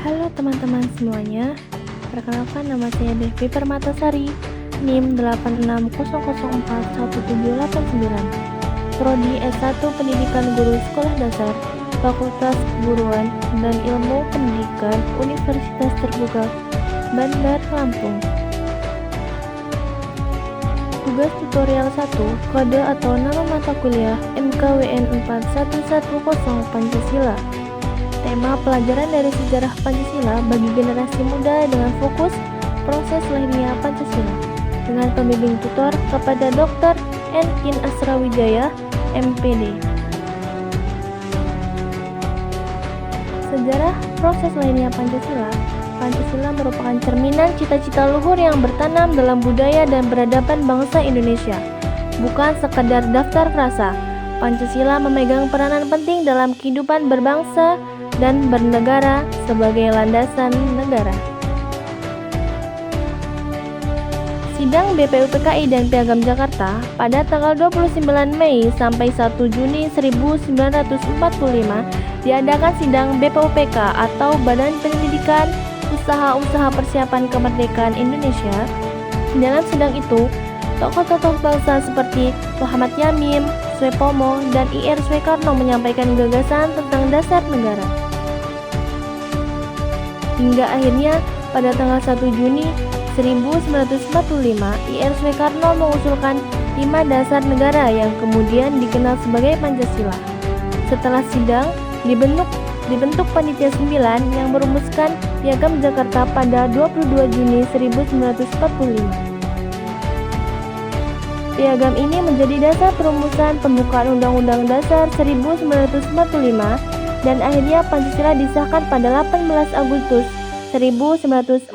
Halo teman-teman semuanya, perkenalkan nama saya Devi Permatasari, NIM 8600417889, Prodi S1 Pendidikan Guru Sekolah Dasar, Fakultas Keguruan dan Ilmu Pendidikan Universitas Terbuka Bandar Lampung. Tugas tutorial 1, kode atau nama mata kuliah MKWN 4110 Pancasila. Tema pelajaran dari sejarah Pancasila bagi generasi muda dengan fokus proses lahirnya Pancasila, dengan pembimbing tutor kepada Dr. N. Asrawijaya, MPD. Sejarah proses lahirnya Pancasila. Pancasila merupakan cerminan cita-cita luhur yang bertanam dalam budaya dan peradaban bangsa Indonesia, bukan sekadar daftar frasa. Pancasila memegang peranan penting dalam kehidupan berbangsa dan bernegara sebagai landasan negara. Sidang BPUPKI dan Piagam Jakarta pada tanggal 29 Mei sampai 1 Juni 1945 diadakan sidang BPUPK atau Badan Penyelidikan Usaha-Usaha Persiapan Kemerdekaan Indonesia. Dalam sidang itu, tokoh-tokoh bangsa seperti Muhammad Yamin, Suepomo, dan Ir Soekarno menyampaikan gagasan tentang dasar negara. Hingga akhirnya pada tanggal 1 Juni 1945, Ir Soekarno mengusulkan 5 dasar negara yang kemudian dikenal sebagai Pancasila. Setelah sidang, dibentuk Panitia 9 yang merumuskan Piagam Jakarta pada 22 Juni 1945. Piagam ini menjadi dasar perumusan pembukaan Undang-Undang Dasar 1945 dan akhirnya Pancasila disahkan pada 18 Agustus 1945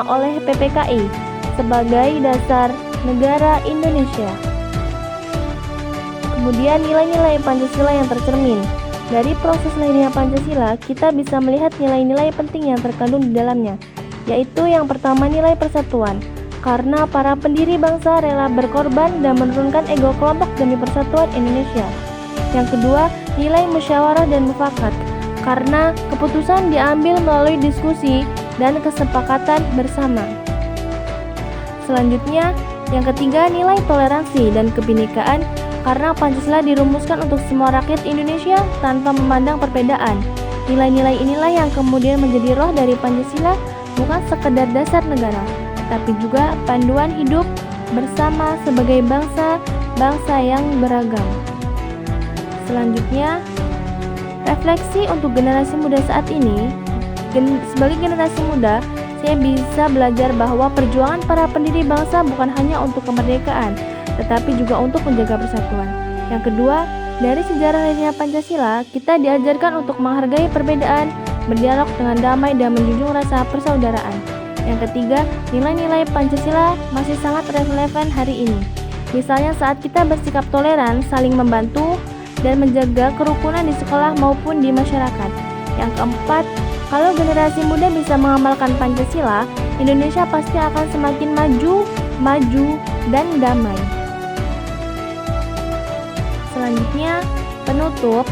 oleh PPKI sebagai dasar negara Indonesia. Kemudian nilai-nilai Pancasila yang tercermin. Dari proses lahirnya Pancasila, kita bisa melihat nilai-nilai penting yang terkandung di dalamnya, yaitu yang pertama nilai persatuan. Karena para pendiri bangsa rela berkorban dan menurunkan ego kelompok demi persatuan Indonesia. Yang kedua, nilai musyawarah dan mufakat. Karena keputusan diambil melalui diskusi dan kesepakatan bersama. Selanjutnya, yang ketiga, nilai toleransi dan kebinekaan. Karena Pancasila dirumuskan untuk semua rakyat Indonesia tanpa memandang perbedaan. Nilai-nilai inilah yang kemudian menjadi roh dari Pancasila, bukan sekedar dasar negara, tapi juga panduan hidup bersama sebagai bangsa yang beragam. Selanjutnya, refleksi untuk generasi muda saat ini. Sebagai generasi muda, saya bisa belajar bahwa perjuangan para pendiri bangsa bukan hanya untuk kemerdekaan, tetapi juga untuk menjaga persatuan. Yang kedua, dari sejarah lahirnya Pancasila, kita diajarkan untuk menghargai perbedaan, berdialog dengan damai dan menjunjung rasa persaudaraan. Yang ketiga, nilai-nilai Pancasila masih sangat relevan hari ini. Misalnya saat kita bersikap toleran, saling membantu, dan menjaga kerukunan di sekolah maupun di masyarakat. Yang keempat, kalau generasi muda bisa mengamalkan Pancasila, Indonesia pasti akan semakin maju, dan damai. Selanjutnya, penutup.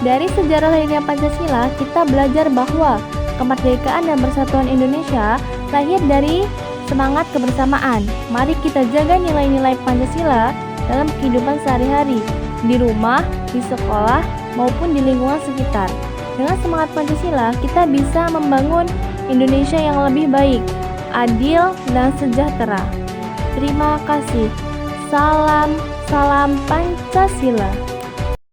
Dari sejarah lahirnya Pancasila, kita belajar bahwa kemerdekaan dan persatuan Indonesia lahir dari semangat kebersamaan. Mari kita jaga nilai-nilai Pancasila dalam kehidupan sehari-hari, di rumah, di sekolah, maupun di lingkungan sekitar. Dengan semangat Pancasila, kita bisa membangun Indonesia yang lebih baik, adil, dan sejahtera. Terima kasih. Salam Pancasila.